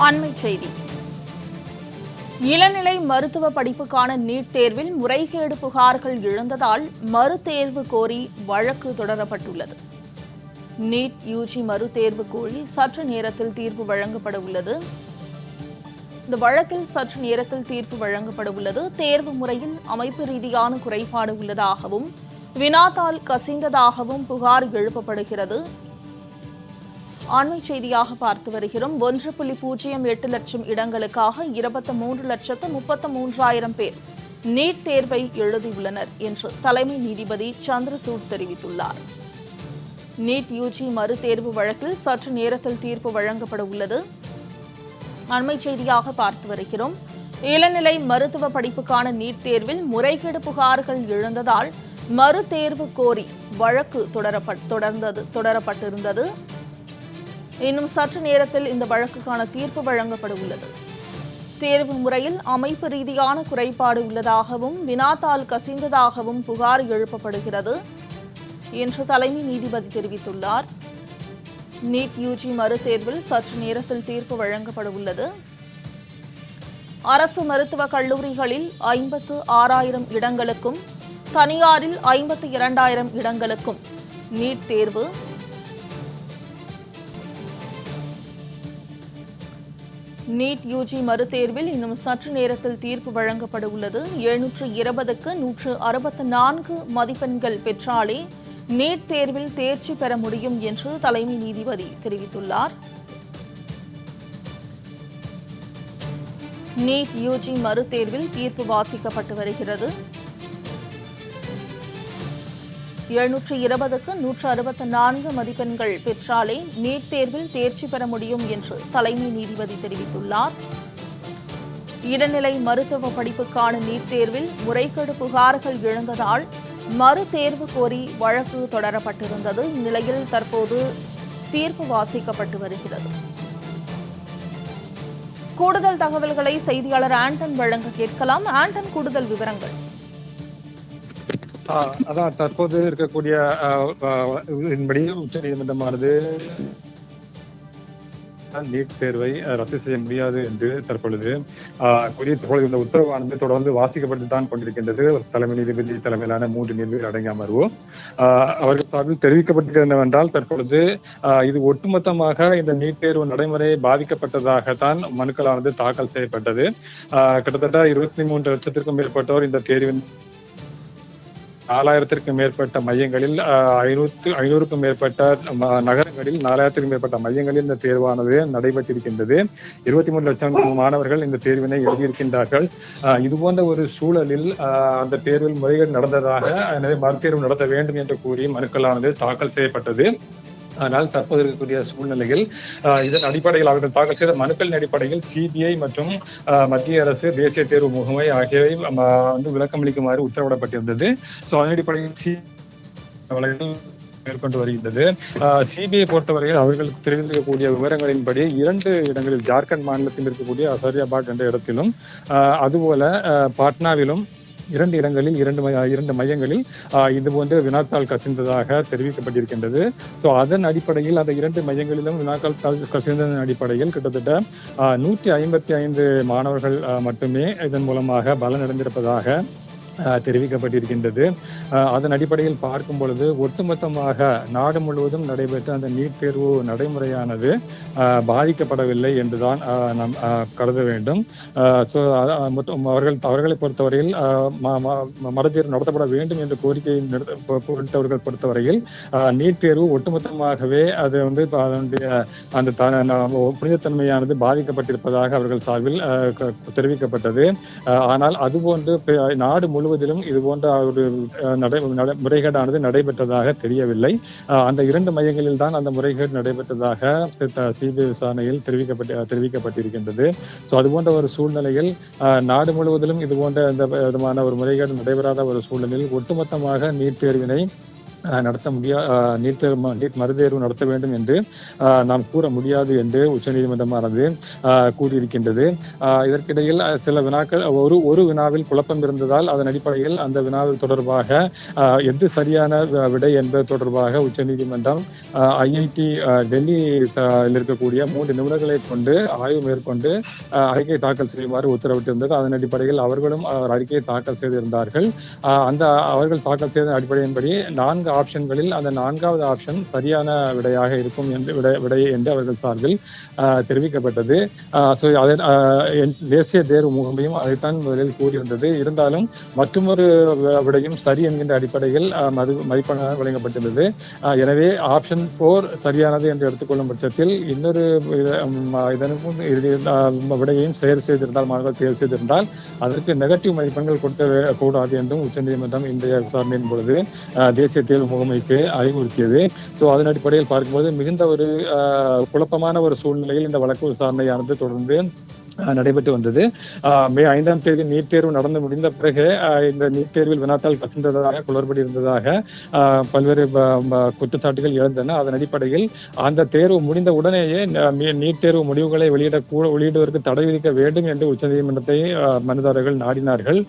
அண்மைச் செய்தி. இளநிலை மருத்துவ படிப்புக்கான நீட் தேர்வில் முறைகேடு புகார்கள் எழுந்ததால் மறுதேர்வு கோரி வழக்கு தொடரப்பட்டுள்ளது. நீட் யுஜி மறுதேர்வு கோரி சற்று நேரத்தில் தீர்ப்பு வழங்கப்பட உள்ளது. இந்த வழக்கில் சற்று நேரத்தில் தீர்ப்பு வழங்கப்பட உள்ளது. தேர்வு முறையில் அமைப்பு ரீதியான குறைபாடு உள்ளதாகவும் வினாத்தாள் கசிந்ததாகவும் புகார் எழுப்பப்படுகிறது. அண்மைச் செய்தியாக பார்த்து வருகிறோம். 1.08 லட்சம் இடங்களுக்காக 23,33,000 பேர் நீட் தேர்வை எழுதியுள்ளனர் என்று தலைமை நீதிபதி சந்திரசூட் தெரிவித்துள்ளார். நீட் யுஜி மறுதேர்வு வழக்கில் சற்று நேரத்தில் தீர்ப்பு வழங்கப்பட உள்ளது. அண்மைச் செய்தியாக பார்த்து வருகிறோம். இளநிலை மருத்துவ படிப்புக்கான நீட் தேர்வில் முறைகேடு புகார்கள் எழுந்ததால் மறுதேர்வு கோரி வழக்கு தொடரப்பட்டிருந்தது. இன்னும் சற்று நேரத்தில் இந்த வழக்குக்கான தீர்ப்பு வழங்கப்பட உள்ளது. தேர்வு முறையில் அமைப்பு ரீதியான குறைபாடு உள்ளதாகவும் வினாத்தாள் கசிந்ததாகவும் புகார் எழுப்பப்படுகிறது என்று தலைமை நீதிபதி தெரிவித்துள்ளார். நீட் யுஜி மறுதேர்வில் சற்று நேரத்தில் தீர்ப்பு வழங்கப்பட உள்ளது. அரசு மருத்துவக் கல்லூரிகளில் 56,000 இடங்களுக்கும் தனியாரில் 52,000 இடங்களுக்கும் நீட் தேர்வு. நீட் யுஜி மறுதேர்வில் இன்னும் சற்று நேரத்தில் தீர்ப்பு வழங்கப்பட உள்ளது. 720க்கு 164 மதிப்பெண்கள் பெற்றாலே நீட் தேர்வில் தேர்ச்சி பெற முடியும் என்று தலைமை நீதிபதி தெரிவித்துள்ளார். நீட் யுஜி மறுதேர்வில் தீர்ப்பு வாசிக்கப்பட்டு வருகிறது. 720க்கு 164 மதிப்பெண்கள் பெற்றாலே நீட் தேர்வில் தேர்ச்சி பெற முடியும் என்று தலைமை நீதிபதி தெரிவித்துள்ளார். இளநிலை மருத்துவ படிப்புக்கான நீட் தேர்வில் முறைகேடு புகார்கள் எழுந்ததால் மறுதேர்வு கோரி வழக்கு தொடரப்பட்டிருந்தது. இந்நிலையில் தற்போது தீர்ப்பு வாசிக்கப்பட்டு வருகிறது. கூடுதல் தகவல்களை செய்தியாளர் ஆண்டன் வழங்க கேட்கலாம். ஆண்டன், கூடுதல் விவரங்கள். அதான் தற்போது இருக்கக்கூடிய இதன்படி உச்சநீதிமன்றமானது நீட் தேர்வை ரத்து செய்ய முடியாது என்று தற்பொழுது இந்த உத்தரவானது தொடர்ந்து வாசிக்கப்பட்டு தான் கொண்டிருக்கின்றது. தலைமை நீதிபதி தலைமையிலான 3 நீதிபதிகள் அடங்கிய அமர்வு அவர்கள் சார்பில் தெரிவிக்கப்பட்டிருக்கிறது என்னவென்றால், தற்பொழுது இது ஒட்டுமொத்தமாக இந்த நீட் தேர்வு நடைமுறை பாதிக்கப்பட்டதாகத்தான் மனுக்களானது தாக்கல் செய்யப்பட்டது. கிட்டத்தட்ட 23 லட்சத்திற்கும் மேற்பட்டோர் இந்த தேர்வின் 4000த்திற்கும் மேற்பட்ட மையங்களில் 500க்கும் மேற்பட்ட நகரங்களில் 4000த்திற்கும் மேற்பட்ட மையங்களில் இந்த தேர்வானது நடைபெற்றிருக்கின்றது. 23 லட்சம் மாணவர்கள் இந்த தேர்வினை எழுதியிருக்கின்றார்கள். இது போன்ற ஒரு சூழலில் அந்த தேர்வில் முறைகேடு நடந்ததாக, எனவே மறுதேர்வு நடத்த வேண்டும் என்று கூறி மனுக்களானது தாக்கல் செய்யப்பட்டது. ஆனால் தற்போது இருக்கக்கூடிய சூழ்நிலையில் இதன் அடிப்படையில் அவர்கள் தாக்கல் செய்த மனுக்களின் அடிப்படையில் சிபிஐ மற்றும் மத்திய அரசு, தேசிய தேர்வு முகமை ஆகியவை விளக்கமளிக்குமாறு உத்தரவிடப்பட்டிருந்தது. அதன் அடிப்படையில் மேற்கொண்டு வருகின்றது. சிபிஐ பொறுத்தவரையில் அவர்களுக்கு தெரிவிக்கக்கூடிய விவரங்களின்படி 2 இடங்களில் ஜார்க்கண்ட் மாநிலத்தில் இருக்கக்கூடிய அசரியாபாத் என்ற இடத்திலும், அதுபோல பாட்னாவிலும் 2 இடங்களில் 2 மையங்களில் இது போன்ற வினாத்தாள் கசிந்ததாக தெரிவிக்கப்பட்டிருக்கின்றது. அதன் அடிப்படையில் அந்த 2 மையங்களிலும் வினாத்தாள் கசிந்ததன் அடிப்படையில் கிட்டத்தட்ட 155 மாணவர்கள் மட்டுமே இதன் மூலமாக பலனடைந்திருப்பதாக தெரிவிக்கப்பட்டிருக்கின்றது. அதன் அடிப்படையில் பார்க்கும் பொழுது ஒட்டுமொத்தமாக நாடு முழுவதும் நடைபெற்ற அந்த நீட் தேர்வு நடைமுறையானது பாதிக்கப்படவில்லை என்றுதான் நாம் கருத வேண்டும். அவர்களை பொறுத்தவரையில் மறுதேர்வு நடத்தப்பட வேண்டும் என்ற கோரிக்கையை பொறுத்தவரையில் நீட் தேர்வு ஒட்டுமொத்தமாகவே அது அதனுடைய அந்த புனிதத்தன்மையானது பாதிக்கப்பட்டிருப்பதாக அவர்கள் சார்பில் தெரிவிக்கப்பட்டது. ஆனால் அதுபோன்று நாடு முழுவதிலும் இது போன்ற ஒரு முறைகேடானது நடைபெற்றதாக தெரியவில்லை. அந்த 2 மையங்களில் தான் அந்த முறைகேடு நடைபெற்றதாக சிபிஐ விசாரணையில் தெரிவிக்கப்பட்டிருக்கின்றது. அதுபோன்ற ஒரு சூழ்நிலையில் நாடு முழுவதிலும் இது போன்ற இந்த விதமான ஒரு முறைகேடு நடைபெறாத ஒரு சூழ்நிலையில் ஒட்டுமொத்தமாக நீட் தேர்வினை நடத்த நீட் மறுதேர்வு நடத்த வேண்டும் என்று நாம் கூற முடியாது என்று உச்சநீதிமன்றமானது கூறியிருக்கின்றது. இதற்கிடையில் சில வினாக்கள் ஒரு வினாவில் குழப்பம் இருந்ததால் அதன் அடிப்படையில் அந்த வினாவில் தொடர்பாக எது சரியான விடை என்பது தொடர்பாக உச்சநீதிமன்றம் ஐஐடி டெல்லியில் இருக்கக்கூடிய 3 நிபுணர்களை கொண்டு ஆய்வு மேற்கொண்டு அறிக்கை தாக்கல் செய்யுமாறு உத்தரவிட்டிருந்தது. அதன் அடிப்படையில் அவர்களும் அறிக்கையை தாக்கல் செய்திருந்தார்கள். அவர்கள் தாக்கல் செய்த அடிப்படையின்படி 4 ஆப்ஷன்களில் அந்த 4வது ஆப்ஷன் சரியான விடையாக இருக்கும் விடை என்று அவர்கள் சார்பில் தெரிவிக்கப்பட்டது. தேசிய தேர்வு முகமையும் அதைத்தான் முதலில் கூறியிருந்தது. இருந்தாலும் மற்றொரு விடையும் சரி என்கின்ற அடிப்படையில் மதிப்பெண்ணாக வழங்கப்பட்டுள்ளது. எனவே ஆப்ஷன் 4 சரியானது என்று எடுத்துக்கொள்ளும் பட்சத்தில் இன்னொரு விடையையும் மாணவர்கள் தேர்வு செய்திருந்தால் அதற்கு நெகட்டிவ் மதிப்பெண்கள் கொடுக்க கூடாது என்றும் உச்சநீதிமன்றம் இன்றைய விசாரணையின் பொழுது தேசிய தேர்வு முகமைக்கு அறிவுறுத்தியது. அதன் அடிப்படையில் பார்க்கும்போது மிகுந்த ஒரு குழப்பமான ஒரு சூழ்நிலையில் இந்த வழக்கு விசாரணையானது தொடர்ந்து நடைபெற்று வந்தது. மே 5ஆம் தேதி நீட் தேர்வு நடந்து முடிந்த பிறகு இந்த நீட் தேர்வில் வினாத்தாள் கசிந்ததாக குளறுபடி இருந்ததாக பல்வேறு குற்றச்சாட்டுகள் எழுந்தன. அதன் அடிப்படையில் அந்த தேர்வு முடிந்த உடனேயே நீட் தேர்வு முடிவுகளை வெளியிடுவதற்கு தடை விதிக்க வேண்டும் என்று உச்சநீதிமன்றத்தை மனுதாரர்கள் நாடினார்கள்.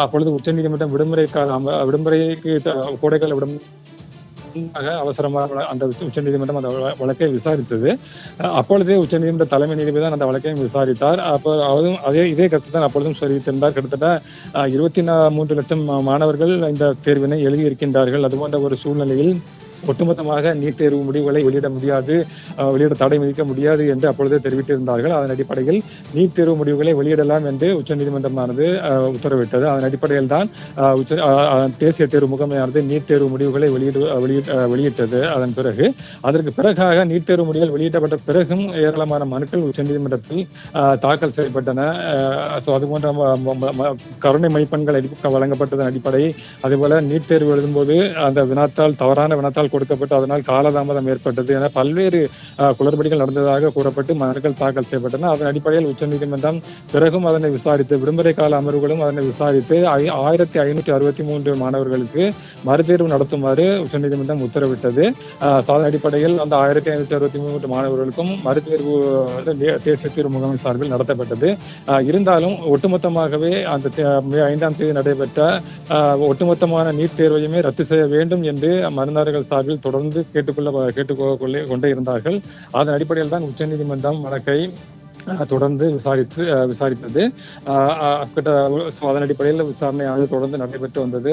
அப்பொழுது உச்சநீதிமன்றம் விடுமுறைக்கு கோடைக்கால அவசரமாக அந்த உச்சநீதிமன்றம் அந்த வழக்கை விசாரித்தது. அப்பொழுதே உச்சநீதிமன்ற தலைமை நீதிபதி தான் அந்த வழக்கையும் விசாரித்தார். அப்போ இதே கருத்து தான் அப்பொழுதும் தெரிவித்திருந்தார். கிட்டத்தட்ட 23 லட்சம் மாணவர்கள் இந்த தேர்வினை எழுதியிருக்கின்றார்கள். அதுபோன்ற ஒரு சூழ்நிலையில் ஒட்டுமொத்தமாக நீட் தேர்வு முடிவுகளை வெளியிட தடை விதிக்க முடியாது என்று அப்பொழுதே தெரிவித்திருந்தார்கள். அதன் அடிப்படையில் நீட் தேர்வு முடிவுகளை வெளியிடலாம் என்று உச்சநீதிமன்றமானது உத்தரவிட்டது. அதன் அடிப்படையில் தான் தேசிய தேர்வு முகமையானது நீட் தேர்வு முடிவுகளை வெளியிட்டது. அதற்கு பிறகாக நீட் தேர்வு முடிவுகள் வெளியிடப்பட்ட பிறகும் ஏராளமான மனுக்கள் உச்சநீதிமன்றத்தில் தாக்கல் செய்யப்பட்டன. அதுபோன்ற கருணை மதிப்பெண்கள் வழங்கப்பட்டதன் அடிப்படை, அதேபோல நீட் தேர்வு எழுதும்போது அந்த தவறான வினாத்தாள் கொடுக்கப்பட்டு அதனால் காலதாமதம் ஏற்பட்டது என பல்வேறு குளறுபடிகள் நடந்ததாக கூறப்பட்டு மனுக்கள் தாக்கல் செய்யப்பட்டன. அதன் அடிப்படையில் உச்சநீதிமன்றம் பிறகும் அதனை விசாரித்து விடுமுறை கால அமர்வுகளும் அதனை விசாரித்து 1563 மாணவர்களுக்கு மறுதேர்வு நடத்துமாறு உச்சநீதிமன்றம் உத்தரவிட்டது. அதன் அடிப்படையில் அந்த 1563 மாணவர்களுக்கும் மறுதேர்வு தேசிய தேர்வு முகமை சார்பில் நடத்தப்பட்டது. இருந்தாலும் ஒட்டுமொத்தமாகவே அந்த மே 5ஆம் தேதி நடைபெற்ற ஒட்டுமொத்தமான நீட் தேர்வையுமே ரத்து செய்ய வேண்டும் என்று மனுதாரர்கள் சார்பில் தொடர்ந்து கேட்டுக்கொண்டே இருந்தார்கள். அதன் அடிப்படையில் தான் உச்சநீதிமன்றம் வழக்கை தொடர்ந்து விசாரித்தது. அதன் அடிப்படையில் விசாரணையானது தொடர்ந்து நடைபெற்று வந்தது.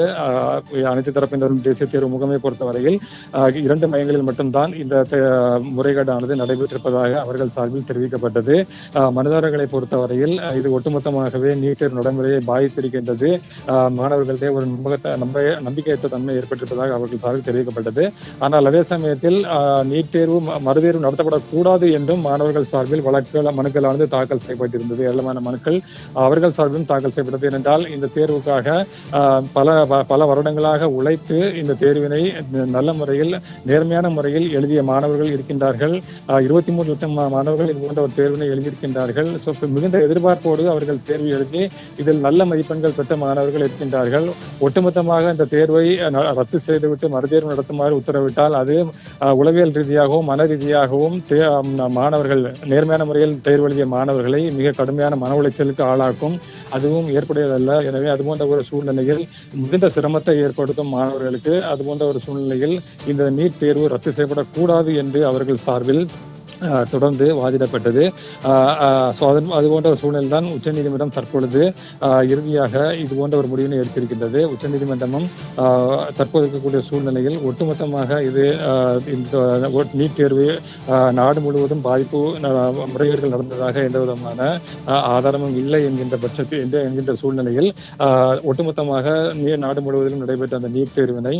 அனைத்து தரப்பினரும் தேசிய தேர்வு முகமை பொறுத்தவரையில் 2 மையங்களில் மட்டும்தான் இந்த முறைகேடானது நடைபெற்றிருப்பதாக அவர்கள் சார்பில் தெரிவிக்கப்பட்டது. மனுதாரர்களை பொறுத்தவரையில் இது ஒட்டுமொத்தமாகவே நீட் தேர்வு நடைமுறையை பாதித்திருக்கின்றது, மாணவர்களிடையே ஒரு நம்பிக்கையற்ற தன்மை ஏற்பட்டிருப்பதாக அவர்கள் சார்பில் தெரிவிக்கப்பட்டது. ஆனால் அதே சமயத்தில் நீட் தேர்வு மறுதேர்வு நடத்தப்படக்கூடாது என்றும் மாணவர்கள் சார்பில் மனுக்கள் தாக்கல் செய்யப்பட்டிருந்தது. ஏராளமான மனுக்கள் அவர்கள் சார்பிலும் தாக்கல் செய்யப்பட்டது. ஏனென்றால் இந்த தேர்வுக்காக பல வருடங்களாக உழைத்து இந்த தேர்வினை நல்ல முறையில் நேர்மையான முறையில் எழுதிய மாணவர்கள் இருக்கின்றார்கள். 23 லட்சம் மாணவர்கள் இது போன்ற ஒரு தேர்வினை எழுதியிருக்கின்றார்கள். மிகுந்த எதிர்பார்ப்போடு அவர்கள் தேர்வு எழுதி இதில் நல்ல மதிப்பெண்கள் பெற்ற மாணவர்கள் இருக்கின்றார்கள். ஒட்டுமொத்தமாக இந்த தேர்வை ரத்து செய்துவிட்டு மறுதேர்வு நடத்துமாறு உத்தரவிட்டால் அது உளவியல் ரீதியாகவும் மன ரீதியாகவும் மாணவர்கள் நேர்மையான முறையில் தேர்வு எழுதிய மாணவர்களை மிக கடுமையான மன உளைச்சலுக்கு ஆளாக்கும். அதுவும் ஏற்புடையதல்ல. எனவே அதுபோன்ற ஒரு சூழ்நிலையில் மிகுந்த சிரமத்தை ஏற்படுத்தும் மாணவர்களுக்கு அதுபோன்ற ஒரு சூழ்நிலையில் இந்த நீட் தேர்வு ரத்து செய்யப்படக்கூடாது என்று அவர்கள் சார்பில் தொடர்ந்து வாதிடப்பட்டது. அது போன்ற ஒரு சூழ்நிலை தான் உச்சநீதிமன்றம் தற்பொழுது இறுதியாக இது போன்ற ஒரு முடிவினை எடுத்திருக்கின்றது. உச்சநீதிமன்றமும் தற்போது இருக்கக்கூடிய சூழ்நிலையில் ஒட்டுமொத்தமாக இது இந்த நீட் தேர்வு நாடு முழுவதும் பாதிப்பு முறைகேடுகள் நடந்ததாக எந்த விதமான ஆதாரமும் இல்லை என்கின்ற சூழ்நிலையில் ஒட்டுமொத்தமாக நாடு முழுவதிலும் நடைபெற்ற அந்த நீட் தேர்வினை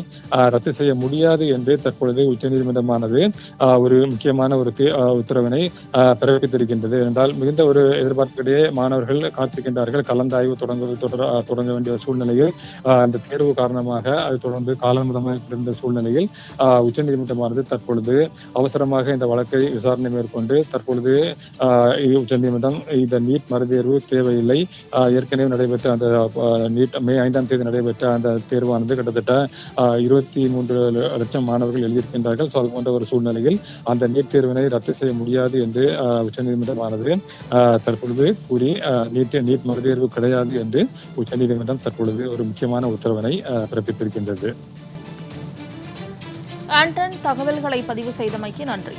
ரத்து செய்ய முடியாது என்று தற்பொழுது உச்சநீதிமன்றமானது ஒரு முக்கியமான ஒரு உத்தரவினை பிறப்பித்திருக்கின்றது. என்றால் மிகுந்த ஒரு எதிர்பார்ப்பிடையே மாணவர்கள் காத்திருக்கின்றார்கள். கலந்தாய்வு தொடங்க வேண்டிய சூழ்நிலையில் அந்த தேர்வு காரணமாக அது தொடர்ந்து காலதாமதமாக இருந்த சூழ்நிலையில் உச்சநீதிமன்றமானது தற்பொழுது அவசரமாக இந்த வழக்கை விசாரணை மேற்கொண்டு தற்பொழுது உச்சநீதிமன்றம் இந்த நீட் மறுதேர்வு தேவையில்லை, ஏற்கனவே நடைபெற்ற அந்த நீட் மே 5ஆம் தேதி நடைபெற்ற அந்த தேர்வானது கிட்டத்தட்ட 23 லட்சம் மாணவர்கள் எழுதியிருக்கின்றார்கள். அது போன்ற ஒரு சூழ்நிலையில் அந்த நீட் தேர்வினை ரத்து செய்ய முடியாது என்று உச்சநீதிமன்றமானது தற்பொழுது கூறி நீட் மறுதேர்வு கிடையாது என்று உச்சநீதிமன்றம் தற்பொழுது ஒரு முக்கியமான உத்தரவினை பிறப்பித்திருக்கின்றது. ஆண்டன், தகவல்களை பதிவு செய்தமைக்கு நன்றி.